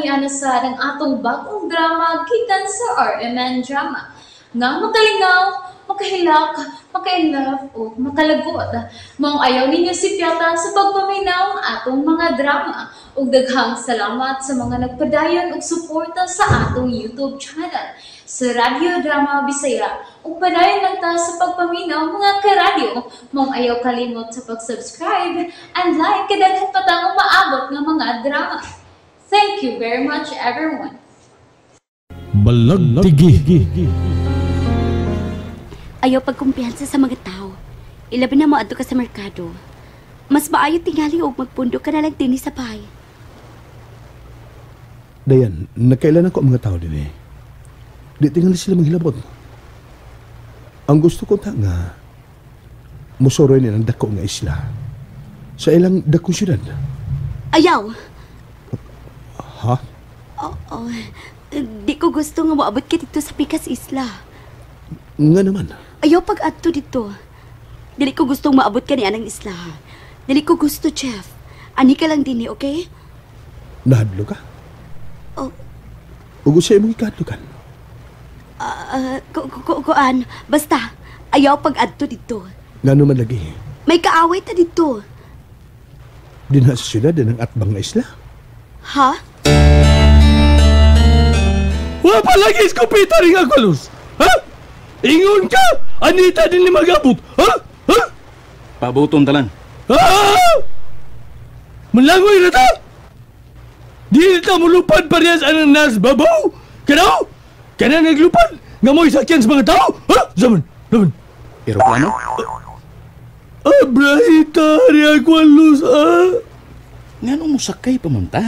ana sa ng atong bagong drama gikan sa RMN Drama. Nga makalingaw, makahilak, maka-inlove o makalagod. Maong ayaw ninyo si Piata sa pagpaminaw ang atong mga drama. Ug daghang salamat sa mga nagpadayon ug suporta sa atong YouTube channel sa Radio Drama Bisaya. Ug padayon lang ta sa pagpaminaw mga karadyo. Maong ayaw kalimot sa pag-subscribe and like kadaghan pa tang maabot nga mga drama. Thank you very much everyone. Balagtigi. Ayaw pagkumpiyansa sa mga tao. Ilabi na mo adto ka sa merkado. Mas maayo tingali og magpundo ka na lang din sa bahay. Dayan, nakailan ako ang mga tao din eh. Di tingali sila manghilabot. Ang gusto ko ta nga, musoroy ni ng dako nga isla. Sa ilang dakong syudad. Ayaw! Ha? Oo. Di ko gusto nga maabot ka dito sa Pikas Isla. Nga naman. Ayaw pag-adto dito. Dili ko gustong maabot ka ni anang isla. Dili ko gusto, Chef. Ani ka lang din okay? Nahadlo ka? Oh. Ugo siya imong ikadlukan. Kuan. Basta, ayaw pag-adto dito. Nga naman lagi. May kaaway ta dito. Dinha sa syudad din ang atbang na isla. Ha? Wa pa lagi iskopita rin ako, Luz. Ha? Ingon ka! Anita din ni magabot. Ha? Ha? Pabuton talan. Ha? Malangoy na ta! Di na mulupad parehas anang nas babaw! Kanaw? Kana naglupad? Nga mo'y sakyan sa mga tao? Ha? Zaman! Zaman! Aeroplano? Abrahita rin ako, Luz, ha? Nga nung musakay pa man ta.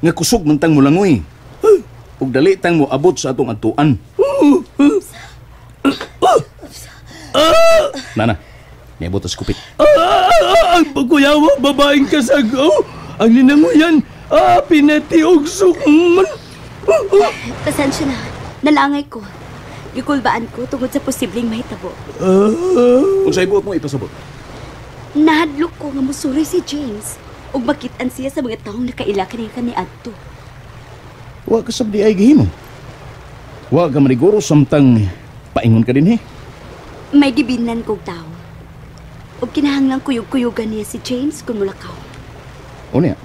Nga kusog man tang mulangoy. Ug dali tang mo abot sa atong atuan. Nana, niabot sa kupit. Ang pagkuyawa, babaeng kasagaw. Ang linangoyan, pinatiog sukman. Pasensya na. Nalangay ko. Gikulbaan ko tungod sa posibleng mahitabo. Kung sa ibuot mo, ipasabot. Nahadlok ko nga musuri si James. Ug makitaan siya sa mga taong nakaila kaniya ni Adto. Wa ka sabdi ay gihimo. Wa ka mariguro samtang paingon ka din May dibinan kong tao. Ug kinahanglang kuyog-kuyugan niya si James kung mulakaw. O niya?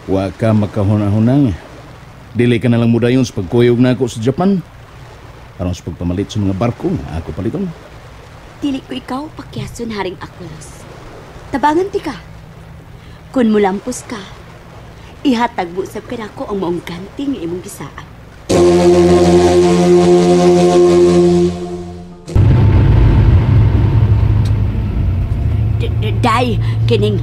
Wa ka makahuna-hunang. Dili ka nalang mudayon sa pagkuyog na ako sa Japan. Aron sa pagpamalit sa mga barko nga ako paliton. Dili ko ikaw pakyason haring akulos. Tabangan ti ka. Kung mulampos ka, ihatag busab ka na ako ang maong ganting imong gisaan. Day, kining,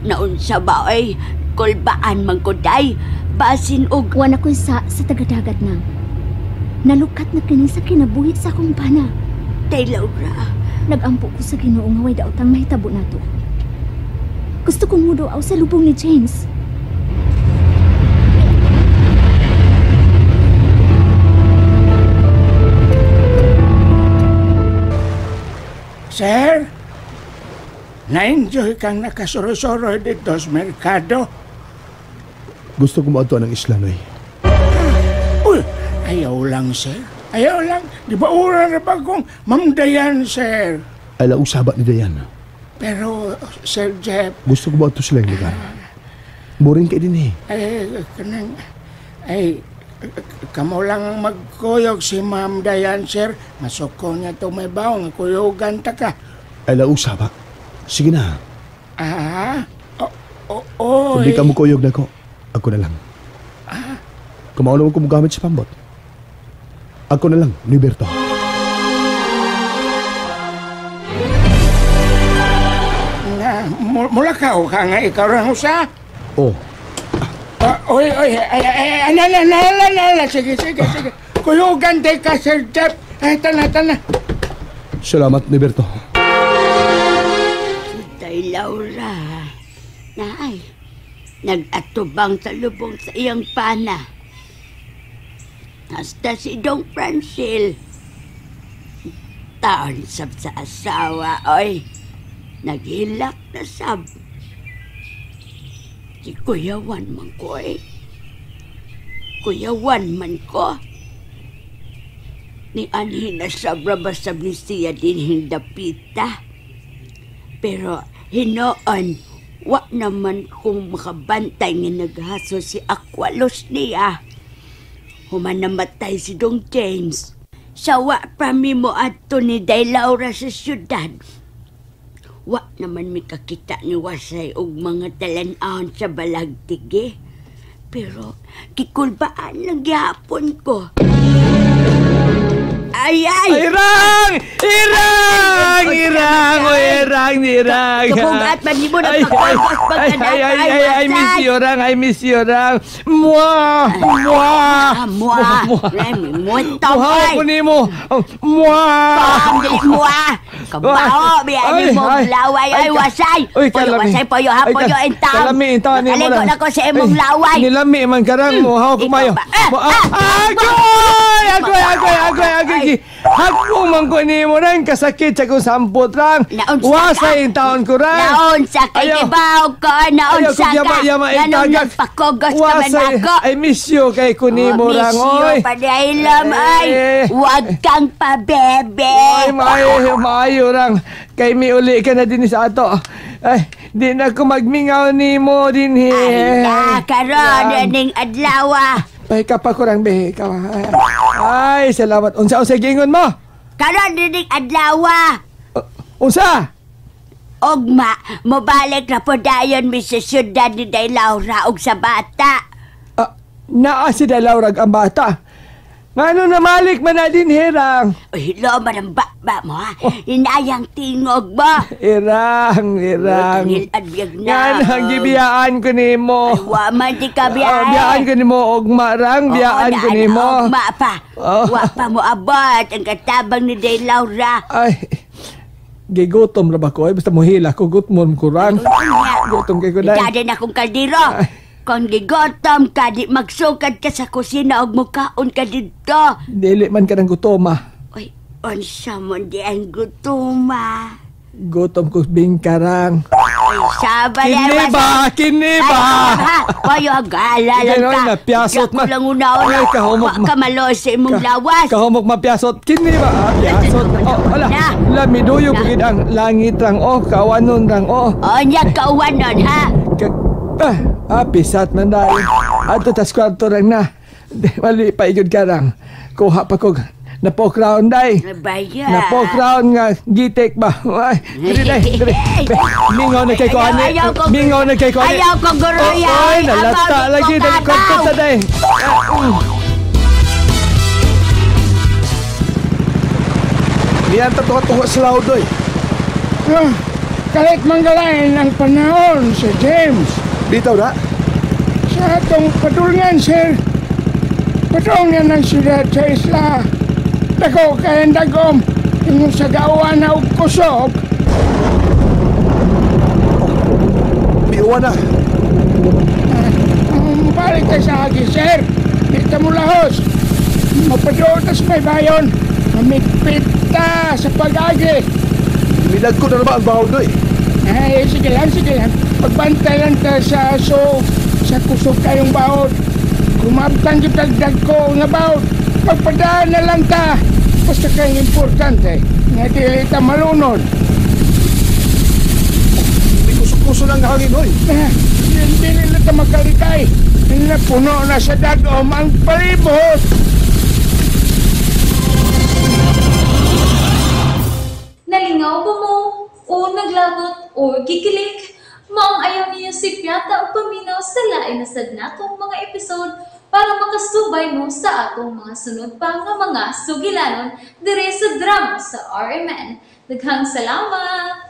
naunsa ba ay, kulbaan man ko, day, basin og... Wala ko sa taga-dagat na. Nalukat na kini sa kinabuhi sa akong bana. Day, Laura. Nagampo ko sa Ginoo nga way daotang mahitabo nato. Gusto kong muduaw sa lubong ni James. Sir, na-enjoy kang nakasuro-suro dito sa merkado. Gusto ko maadto ng isla, Noy. Uy, ayaw lang, sir. Ayaw lang. Di ba ura na ba kong mamdayan, sir? Ala usabat ni Dayan. Pero, Sir Jeff... Gusto ko maadto sila yung lugar. Boring kayo din kamo lang magkuyog si Ma'am Dayan, sir. Masuko niya ito may bawang. Kuyugan ta ka. Ala usabat. Sige na. Oo. Kung di ka mo kuyog na ko, ako na lang. Kumaon naman ko mo gamit sa pambot. Ako na lang, Liberto. Mulakaw ka nga ikaw rin usa? Oh. Sige. Kuyugan tayo ka, Sir Jeff. Tana. Salamat, Liberto. Day, Laura. Naay, nag-atubang sa lubong sa iyang pana. Hasta si Dong Francil. Taon sab sa asawa, oy. Naghilak na sab. Si Kuyawan man ko eh. Kuyawan man ko. Ni anhi na sabra basab ni siya din hindapita. Pero hinoon, wa naman kung makabantay nga naghaso si Aqualos niya. Human namatay si Dong James. Sawa pa mi mo ato ni Day Laura sa syudad. Wa naman mi kakita ni Wasay og mga talan-ahon sa balagtige. Pero kikulbaan lang gihapon ko. Ay! Irang! Irang! Irang! O Irang! Irang! Kabugat man mo na pagkakos pagkanakan. I miss you, Rang! I miss you, Rang! Mwah! Mwah! Mwah! Mwah! Muhaw ko ni mo! Mwah! Mwah! Kabaho! Biyan mo laway! Ay, Wasay! Wasay po yung hapo yung intang! Kalami intang ni mo Nakaligo na ko sa imong laway! Nilami man ka, Rang! Muhaw ko mayo! Agoy! Hako man ko ni mo, Rang! Kasakit sa kong sampot, Rang! Wasay yung taon ko, Rang! Naunsa ka! Ibaw ko! Naunsa ka! Ganun nagpakogos ka man ako! I miss you kay Kunimo, Rang! Miss you pa dahilam ay! Huwag kang pabebe! Ay, maayo, Rang! Kay may uli ka na din sa ato. Ay, di na ako magmingaw ni mo din he. Ay na, karon ning adlaw. Pahika pa ko, Rang, be. Ay, salamat. Unsa gingon mo? Karon ning adlaw. Unsa? Ogma, mobalik na po dayon mi sa syudad ni Day Laura og sa bata. Naa si Day Laura ang bata. Ngano na malik man na din, Herang? Uy, lo man ang baba mo, ha? Inayang tingog ba? Irang. Yan ang gibiyaan ko ni mo. Ay, waman di ka biyaan. Biyaan ko ni mo, Ogma, Rang. Biyaan ko ni mo. Ogma pa. Wa mo abot ang katabang ni Day Laura. Ay, gigutom na ba ko? Ay, basta mo hila ko, gutmon ko, Rang. Gutom kay ko, Day. Ika din akong kaldero. Kung gigotom ka, di magsukad ka sa kusina og mukaon ka dito. Dili man ka ng gutoma. Uy, unsa mo di ang gutoma? Gutom ko bingkarang. Ay, saba Kini ba? Kayo agala lang ka. Napiasot man. Lang una-una. Ay, kahumok Wa ka malo sa imong lawas. Kahumok mapiasot. Kini ba? Piasot. Wala. Lamiduyo ko ang langit rang kawanon rang Onya kawanon, ha? Pisat man dahil. Ato tas kwarto rang na. Wali pa igod ka rang. Kuha pa ko. Napokraon day. Napokraon nga gitek ba. Ay, dili. Mingaw na kay ko ani. Mingaw na kay ko ani. Ayaw ko guruya. Ay, nalata lagi dali kwarto ta day. Diyan ta tuwa slaw doy. Kalit manggalain ang panahon si James. Bitaw na? Sa atong padulngan, sir. Padulngan ng siyudad sa isla. Dako kayang dagom. Yung sa gawa na og kusog. Biuwa na. Balik tayo sa agi, sir. Dito mo lahos. Mapadroon tas may bayon. Mamigpit ta sa pag-agi. Minag ko na naman ang bahaw doy. Ay, sige lang. Pagbantay lang ta sa aso. Sa kusog kayong bawod. Kumabtang yung dagdag ko nga bawod. Pagpadaan na lang ta. Basta kayong importante. Nga dili ta malunod. May kusok-kuso ng hangin, hoy. Hindi nila ta makalikay. Napuno na sa dagom ang palibot. Nalingaw ba mo? O naglagot? O gikilig? Maong ayaw niya si Piata o paminaw sa lain na sad natong mga episode para makasubay mo sa atong mga sunod pa nga mga sugilanon dire sa drama sa RMN. Daghang salamat!